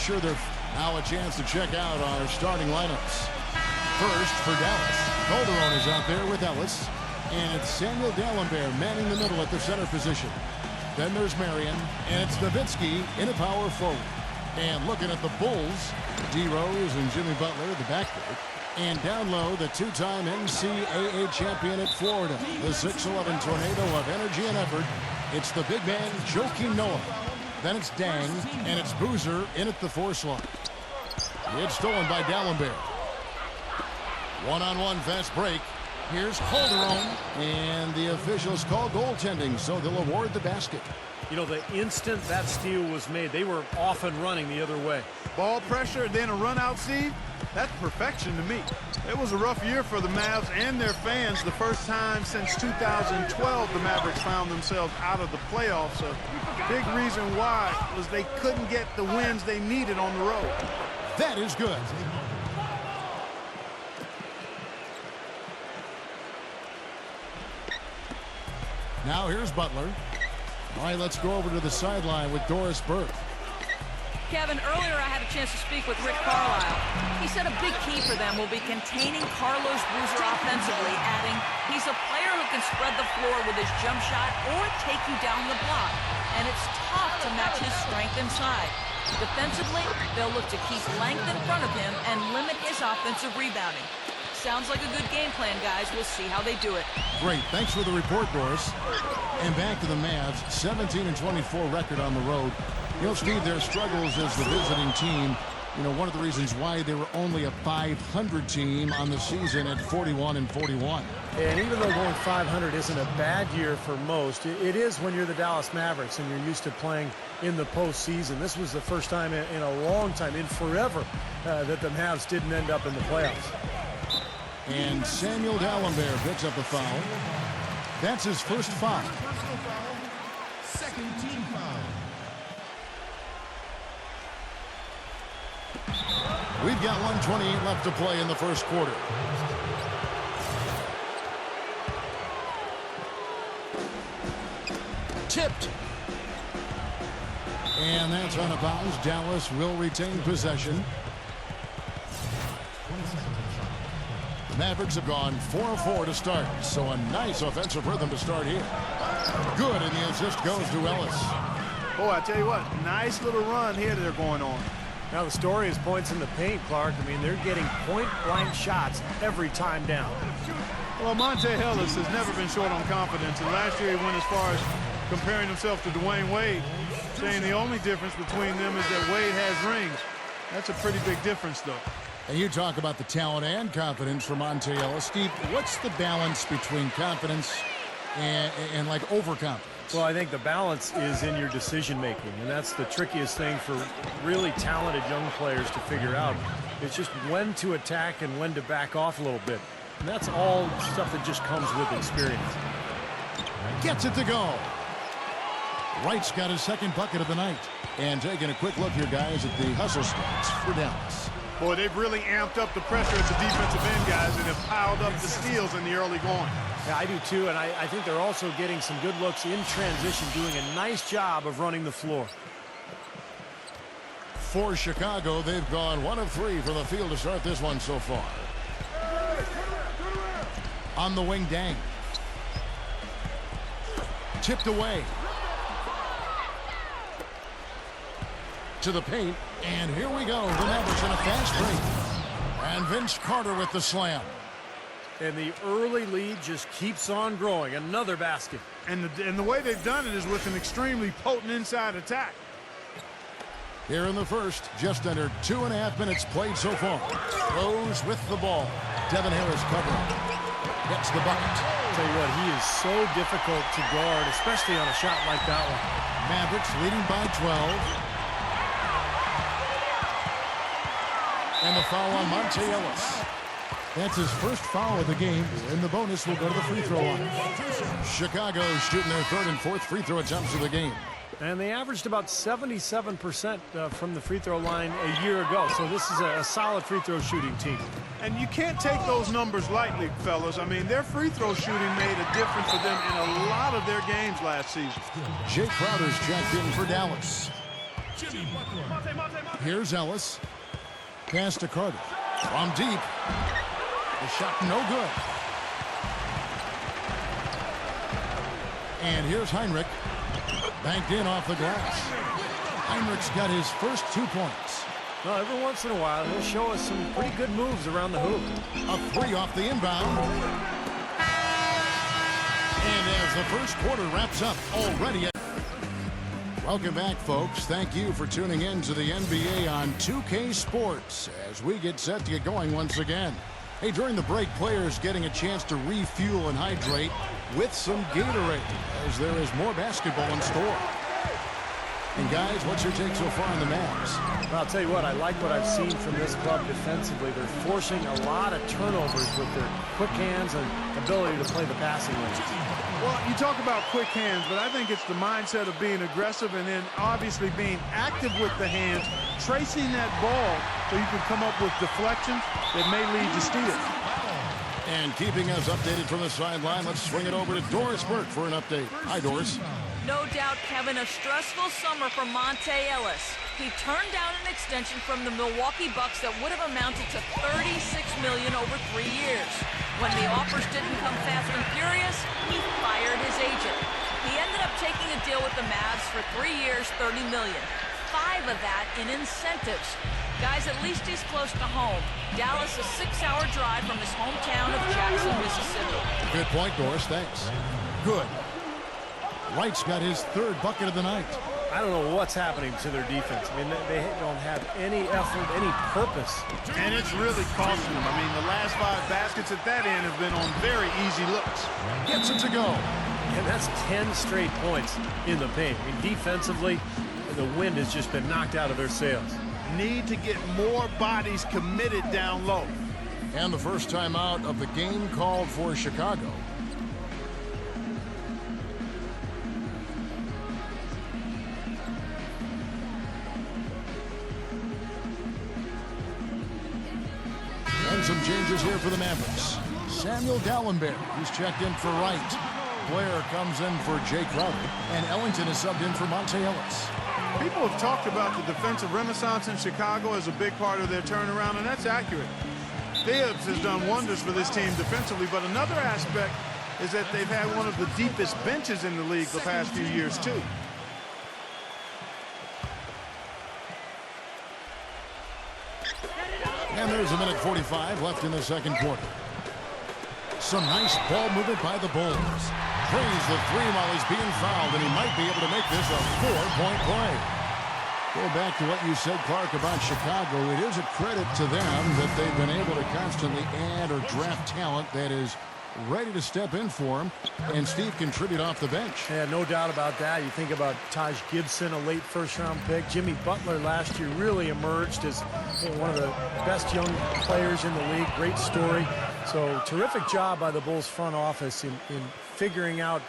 sure they're... Now a chance to check out our starting lineups. First for Dallas, Calderon is out there with Ellis. And it's Samuel D'Alembert manning the middle at the center position. Then there's Marion, and it's Nowitzki in a power forward. And looking at the Bulls, D. Rose and Jimmy Butler, the backcourt. And down low, the two-time NCAA champion at Florida, the 6'11 tornado of energy and effort. It's the big man, Joakim Noah. Then it's Dang, and it's Boozer in at the 4 slot. It's stolen by D'Alembert. One-on-one fast break. Here's Calderon, and the officials call goaltending, so they'll award the basket. You know, the instant that steal was made, they were off and running the other way. Ball pressure, then a run-out seed. That's perfection to me. It was a rough year for the Mavs and their fans. The first time since 2012 the Mavericks found themselves out of the playoffs. A big reason why was they couldn't get the wins they needed on the road. That is good. Now here's Butler. All right, let's go over to the sideline with Doris Burke. Kevin, earlier I had a chance to speak with Rick Carlisle. He said a big key for them will be containing Carlos Boozer offensively, adding, he's a player who can spread the floor with his jump shot or take you down the block, and it's tough to match his strength inside. Defensively, they'll look to keep length in front of him and limit his offensive rebounding. Sounds like a good game plan, guys. We'll see how they do it. Great. Thanks for the report, Doris. And back to the Mavs, 17-24 record on the road. You know, Steve, their struggles as the visiting team, you know, one of the reasons why they were only a 500 team on the season at 41-41. And even though going 500 isn't a bad year for most, it is when you're the Dallas Mavericks and you're used to playing in the postseason. This was the first time in a long time, in forever, that the Mavs didn't end up in the playoffs. And Samuel D'Alembert picks up a foul. That's his first foul. Second team foul. We've got 1:28 left to play in the first quarter. Tipped. And that's out of bounds. Dallas will retain possession. Mavericks have gone 4-4 to start, so a nice offensive rhythm to start here. Good, and the assist goes to Ellis. Boy, I tell you what, nice little run here they're going on. Now the story is points in the paint, Clark. I mean, they're getting point-blank shots every time down. Well, Monte Ellis has never been short on confidence, and last year he went as far as comparing himself to Dwayne Wade, saying the only difference between them is that Wade has rings. That's a pretty big difference, though. And you talk about the talent and confidence for Monte Ellis. Steve, what's the balance between confidence and like overconfidence? Well, I think the balance is in your decision-making, and that's the trickiest thing for really talented young players to figure out. It's just when to attack and when to back off a little bit. And that's all stuff that just comes with experience. Gets it to go. Wright's got his second bucket of the night. And taking a quick look here, guys, at the hustle stats for Dallas. Boy, they've really amped up the pressure at the defensive end, guys, and have piled up the steals in the early going. Yeah, I do too, and I think they're also getting some good looks in transition, doing a nice job of running the floor. For Chicago, they've gone 1 of 3 from the field to start this one so far. On the wing, Dang. Tipped away. To the paint, and here we go. The Mavericks in a fast break. And Vince Carter with the slam. And the early lead just keeps on growing. Another basket. And the way they've done it is with an extremely potent inside attack. Here in the first, just under 2.5 minutes played so far. Rose with the ball. Devin Harris covering. Gets the bucket. I'll tell you what, he is so difficult to guard, especially on a shot like that one. Mavericks leading by 12. And the foul on Monte Ellis. That's his first foul of the game, and the bonus will go to the free throw line. Chicago shooting their third and fourth free throw attempts of the game. And they averaged about 77% from the free throw line a year ago. So this is a solid free throw shooting team. And you can't take those numbers lightly, fellas. I mean, their free throw shooting made a difference for them in a lot of their games last season. Jake Crowder's checked in for Dallas. Here's Ellis. Pass to Carter. From deep. The shot no good. And here's Heinrich. Banked in off the glass. Heinrich's got his first 2 points. Well, every once in a while, he'll show us some pretty good moves around the hoop. A 3 off the inbound. And as the first quarter wraps up already. Welcome back, folks. Thank you for tuning in to the NBA on 2K Sports as we get set to get going once again. Hey, during the break, players getting a chance to refuel and hydrate with some Gatorade as there is more basketball in store. And guys, what's your take so far on the Mavs? Well, I'll tell you what, I like what I've seen from this club defensively. They're forcing a lot of turnovers with their quick hands and ability to play the passing lanes. Well, you talk about quick hands, but I think it's the mindset of being aggressive and then obviously being active with the hands, tracing that ball so you can come up with deflections that may lead to steals. And keeping us updated from the sideline, let's swing it over to Doris Burke for an update. Hi, Doris. No doubt, Kevin, a stressful summer for Monte Ellis. He turned down an extension from the Milwaukee Bucks that would have amounted to $36 million over 3 years. When the offers didn't come fast and furious, he fired his agent. He ended up taking a deal with the Mavs for 3 years, $30 million. 5 of that in incentives. Guys, at least he's close to home. Dallas, a 6-hour drive from his hometown of Jackson, Mississippi. Good point, Doris. Thanks. Good. Wright's got his 3rd bucket of the night. I don't know what's happening to their defense. I mean, they don't have any effort, any purpose. And it's really costing them. I mean, the last 5 baskets at that end have been on very easy looks. Gets it to go. And that's 10 straight points in the paint. I mean, defensively, the wind has just been knocked out of their sails. Need to get more bodies committed down low. And the first timeout of the game called for Chicago. And some changes here for the Mavericks. Samuel Dallenberg, who's checked in for Wright. Blair comes in for Jay Crowder. And Ellington is subbed in for Monte Ellis. People have talked about the defensive renaissance in Chicago as a big part of their turnaround, and that's accurate. Thibs has done wonders for this team defensively, but another aspect is that they've had one of the deepest benches in the league the past few years, too. And there's a minute 45 left in the second quarter. Some nice ball movement by the Bulls. Praise the 3 while he's being fouled, and he might be able to make this a 4-point play. Go back to what you said, Clark, about Chicago. It is a credit to them that they've been able to constantly add or draft talent that is ready to step in for him, and Steve contribute off the bench. Yeah, no doubt about that. You think about Taj Gibson, a late first-round pick. Jimmy Butler last year really emerged as one of the best young players in the league. Great story. So terrific job by the Bulls front office in figuring out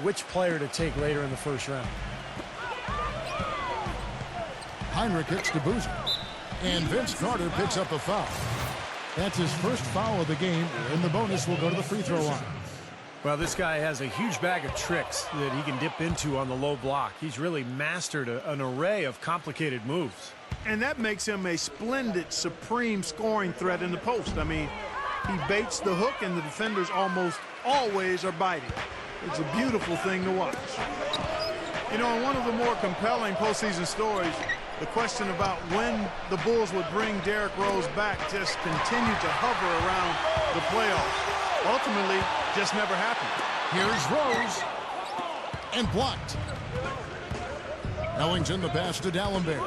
which player to take later in the first round. Heinrich hits to Boozer, and Vince Carter picks up a foul. That's his first foul of the game, and the bonus will go to the free throw line. Well, this guy has a huge bag of tricks that he can dip into on the low block. He's really mastered an array of complicated moves. And that makes him a splendid, supreme scoring threat in the post. I mean, he baits the hook, and the defenders almost always are biting. It's a beautiful thing to watch. You know, in one of the more compelling postseason stories, the question about when the Bulls would bring Derrick Rose back just continued to hover around the playoffs. Ultimately, just never happened. Here's Rose. And blocked. Ellington the pass to Dallenberg.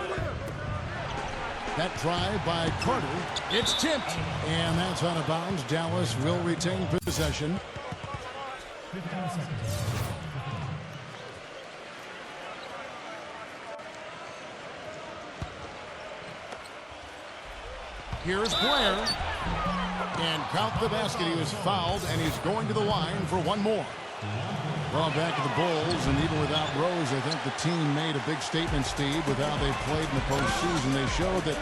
That try by Carter. It's tipped. And that's out of bounds. Dallas will retain possession. Here's Blair. And count the basket. He was fouled, and he's going to the line for one more. Well, back to the Bulls, and even without Rose, I think the team made a big statement, Steve, with how they played in the postseason. They showed that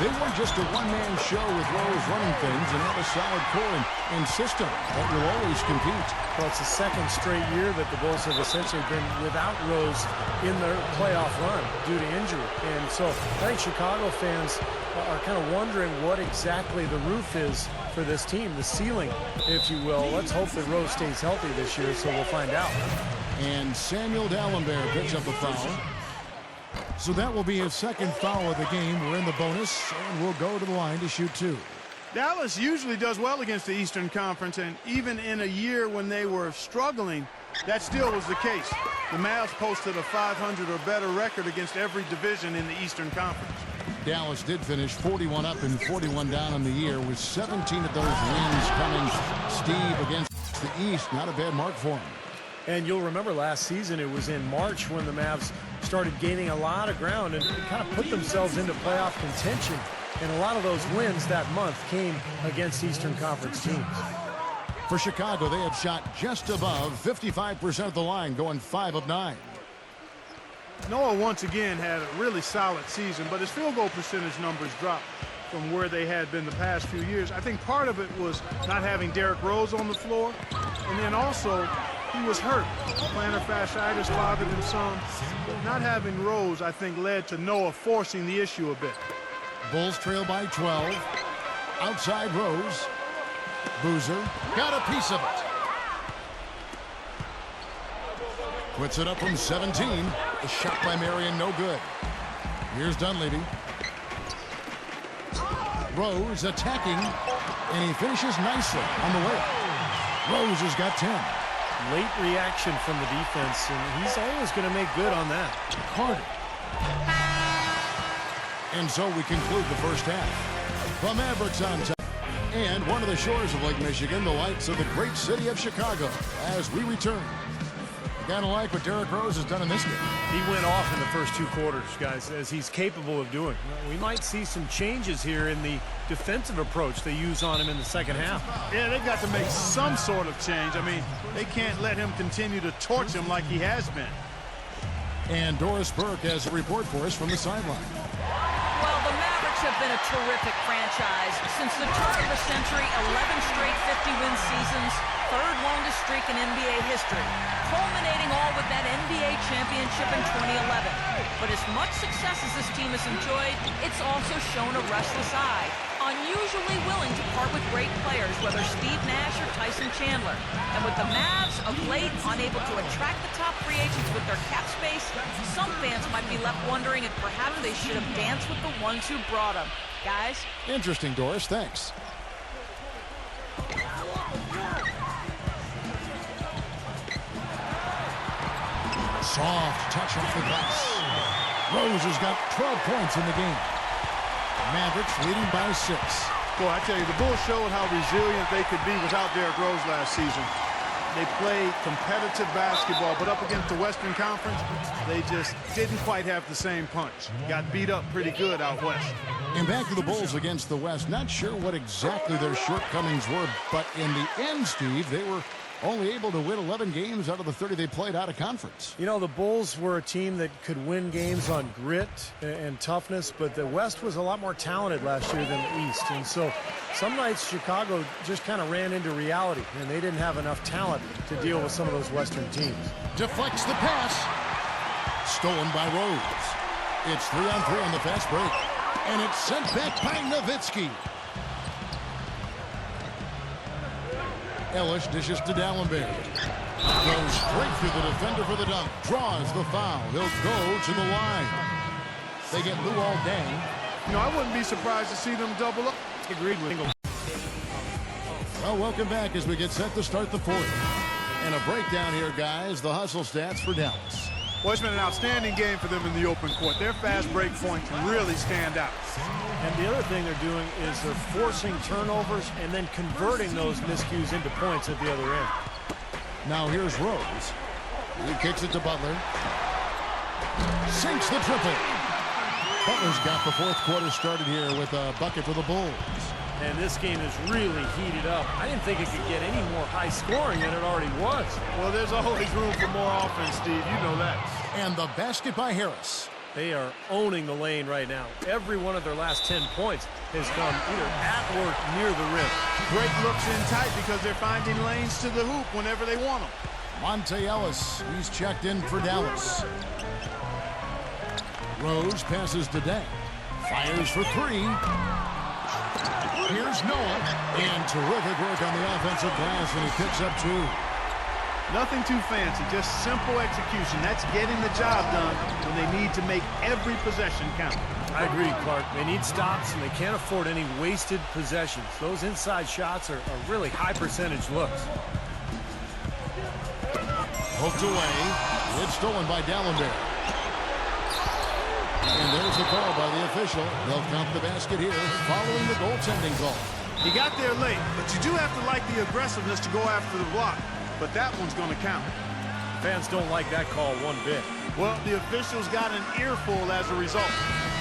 they weren't just a one-man show with Rose running things and have a solid core and system that will always compete. Well, it's the second straight year that the Bulls have essentially been without Rose in their playoff run due to injury. And so I think Chicago fans are kind of wondering what exactly the roof is for this team, the ceiling, if you will. Let's hope that Rose stays healthy this year, so we'll find out. And Samuel Dalembert picks up a foul. So that will be his second foul of the game. We're in the bonus, and we'll go to the line to shoot two. Dallas usually does well against the Eastern Conference, and even in a year when they were struggling, that still was the case. The Mavs posted a 500 or better record against every division in the Eastern Conference. Dallas did finish 41 up and 41 down on the year, with 17 of those wins coming, Steve, against the East. Not a bad mark for him. And you'll remember last season, it was in March when the Mavs started gaining a lot of ground and kind of put themselves into playoff contention. And a lot of those wins that month came against Eastern Conference teams. For Chicago, they have shot just above 55% of the line, going 5 of 9. Noah once again had a really solid season, but his field goal percentage numbers dropped from where they had been the past few years. I think part of it was not having Derrick Rose on the floor, and then also he was hurt. Plantar fasciitis bothered him some. But not having Rose, I think, led to Noah forcing the issue a bit. Bulls trail by 12. Outside Rose. Boozer got a piece of it. Puts it up from 17. A shot by Marion, no good. Here's Dunleavy. Rose attacking, and he finishes nicely on the way. Rose has got 10. Late reaction from the defense, and he's always going to make good on that. Carter. And so we conclude the first half. The Mavericks on top. And one of the shores of Lake Michigan, the lights of the great city of Chicago, as we return. Kind of like what Derrick Rose has done in this game. He went off in the first 2 quarters, guys, as he's capable of doing. We might see some changes here in the defensive approach they use on him in the second half. Yeah, they've got to make some sort of change. I mean, they can't let him continue to torch him like he has been. And Doris Burke has a report for us from the sideline. Well, the Mavericks have been a terrific franchise. Since the turn of the century, 11 straight 50-win seasons, third longest streak in NBA history, culminating all with that NBA championship in 2011. But as much success as this team has enjoyed, it's also shown a restless eye, unusually willing to part with great players, whether Steve Nash or Tyson Chandler. And with the Mavs of late unable to attract the top free agents with their cap space, some fans might be left wondering if perhaps they should have danced with the ones who brought them. Guys? Interesting, Doris. Thanks. Soft touch off the glass. Rose has got 12 points in the game. Mavericks leading by 6. Boy, I tell you, the Bulls showed how resilient they could be without Derrick Rose last season. They played competitive basketball, but up against the Western Conference, they just didn't quite have the same punch. Got beat up pretty good out west. And back to the Bulls against the West. Not sure what exactly their shortcomings were, but in the end, Steve, they were only able to win 11 games out of the 30 they played out of conference. You know, the Bulls were a team that could win games on grit and toughness, but the West was a lot more talented last year than the East. And so some nights Chicago just kind of ran into reality, and they didn't have enough talent to deal with some of those Western teams. Deflects the pass. Stolen by Rose. It's 3-on-3 on the fast break. And it's sent back by Nowitzki. Ellis dishes to Dalembert. Goes straight through the defender for the dunk. Draws the foul. He'll go to the line. They get Luol Deng. You know, I wouldn't be surprised to see them double up. Agreed with Ingle. Well, welcome back as we get set to start the fourth. And a breakdown here, guys. The hustle stats for Dallas. Well, it's been an outstanding game for them in the open court. Their fast break point can really stand out. And the other thing they're doing is they're forcing turnovers and then converting those miscues into points at the other end. Now here's Rose. He kicks it to Butler. Sinks the triple. Butler's got the fourth quarter started here with a bucket for the Bulls. And this game is really heated up. I didn't think it could get any more high scoring than it already was. Well, there's always room for more offense, Steve. You know that. And the basket by Harris. They are owning the lane right now. Every one of their last 10 points has come either at or near the rim. Great looks in tight because they're finding lanes to the hoop whenever they want them. Monte Ellis, he's checked in for Dallas. Rose passes to Deng. Fires for three. Here's Noah. And terrific work on the offensive glass, and he picks up two. Nothing too fancy, just simple execution. That's getting the job done when they need to make every possession count. I agree, Clark. They need stops, and they can't afford any wasted possessions. Those inside shots are really high percentage looks. Hooked away. It's stolen by Dallenberg. And there's the call by the official. They'll count the basket here following the goaltending call. He got there late, but you do have to like the aggressiveness to go after the block. But that one's going to count. Fans don't like that call one bit. Well, the officials got an earful as a result.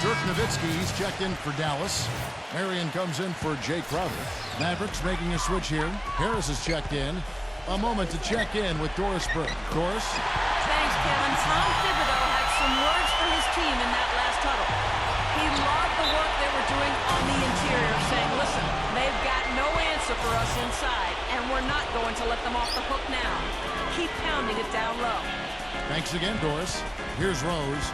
Dirk Nowitzki, he's checked in for Dallas. Marion comes in for Jay Crowder. Mavericks making a switch here. Harris is checked in. A moment to check in with Doris Burke. Doris? Thanks, Kevin. Tom Thibodeau had some words for his team in that last huddle. He loved the work they were doing on the interior, saying, listen, they've got no answer for us inside, and we're not going to let them off the hook now. Keep pounding it down low. Thanks again, Doris. Here's Rose.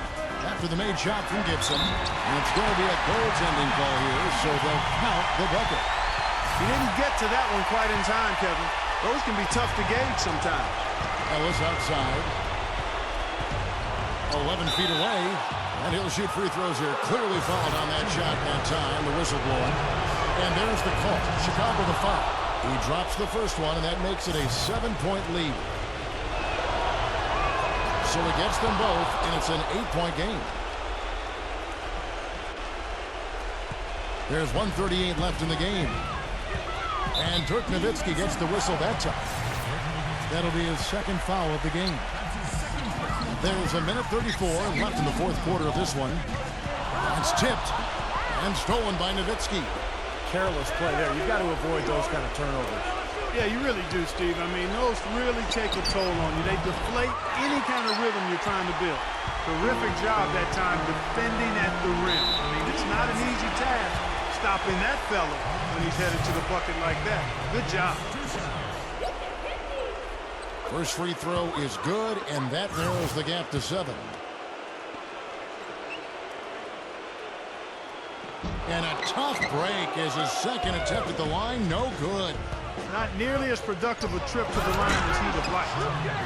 After the made shot from Gibson. And it's going to be a goaltending call here, so they'll count the bucket. He didn't get to that one quite in time, Kevin. Those can be tough to gauge sometimes. Ellis outside. 11 feet away. And he'll shoot free throws here. Clearly fouled on that shot that time. The whistle blowing. And there's the call. Chicago the foul. He drops the first one, and that makes it a 7-point lead. So he gets them both, and it's an 8-point game. There's 1:38 left in the game. And Dirk Nowitzki gets the whistle that time. That'll be his second foul of the game. There's a minute 34 left in the fourth quarter of this one. It's tipped and stolen by Nowitzki. Careless play there. You've got to avoid those kind of turnovers. Yeah, you really do, Steve. I mean, those really take a toll on you. They deflate any kind of rhythm you're trying to build. Terrific job that time defending at the rim. I mean, it's not an easy task stopping that fella when he's headed to the bucket like that. Good job. First free throw is good, and that narrows the gap to 7. And a tough break is his second attempt at the line. No good. Not nearly as productive a trip to the line as he'd have liked.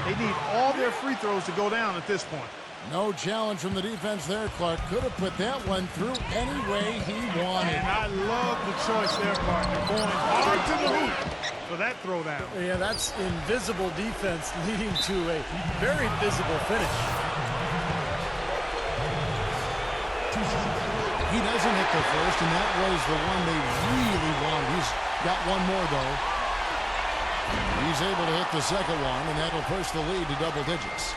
They need all their free throws to go down at this point. No challenge from the defense there. Clark could have put that one through any way he wanted. And I love the choice there, partner. Going hard to the hoop for that throwdown. Yeah, that's invisible defense leading to a very visible finish. He doesn't hit the first, and that was the one they really wanted. He's got one more, though. He's able to hit the second one, and that'll push the lead to double digits.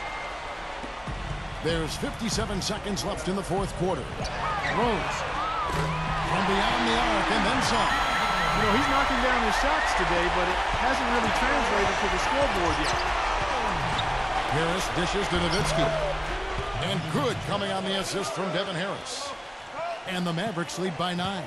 There's 57 seconds left in the fourth quarter. Rose from beyond the arc and then some. You know, he's knocking down his shots today, but it hasn't really translated to the scoreboard yet. Harris dishes to Nowitzki. And good coming on the assist from Devin Harris. And the Mavericks lead by 9.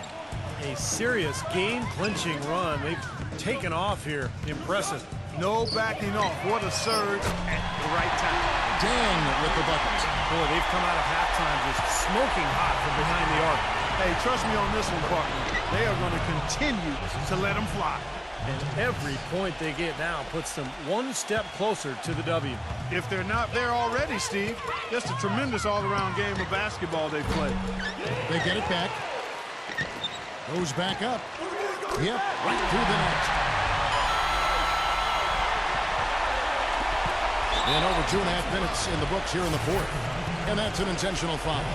A serious game-clinching run. They've taken off here. Impressive. No backing off. What a surge at the right time. Deng with the bucket. Boy, they've come out of halftime just smoking hot from behind the arc. Hey, trust me on this one, partner. They are going to continue to let them fly. And every point they get now puts them one step closer to the W. If they're not there already, Steve, just a tremendous all-around game of basketball they play. They get it back. Goes back up. Yep, right through the net. And over 2.5 minutes in the books here in the fourth. And that's an intentional foul.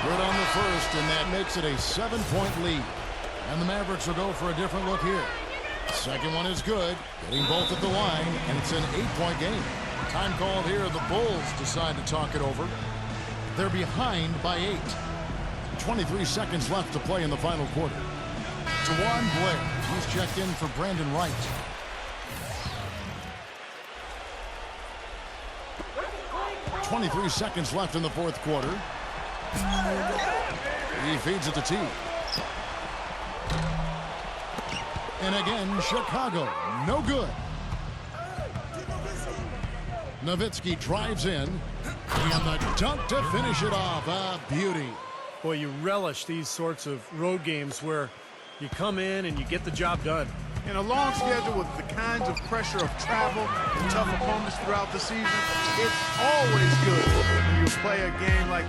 Good on the first, and that makes it a 7-point lead. And the Mavericks will go for a different look here. Second one is good, getting both at the line, and it's an 8-point game. Time called here. The Bulls decide to talk it over. They're behind by 8. 23 seconds left to play in the final quarter. Dewan Blair. He's checked in for Brandon Wright. .23 seconds left in the fourth quarter. He feeds it to T. And again, Chicago. No good. Nowitzki drives in. And the dunk to finish it off. A beauty. Boy, you relish these sorts of road games where you come in and you get the job done. In a long schedule with the kinds of pressure of travel and tough opponents throughout the season, it's always good when you play a game like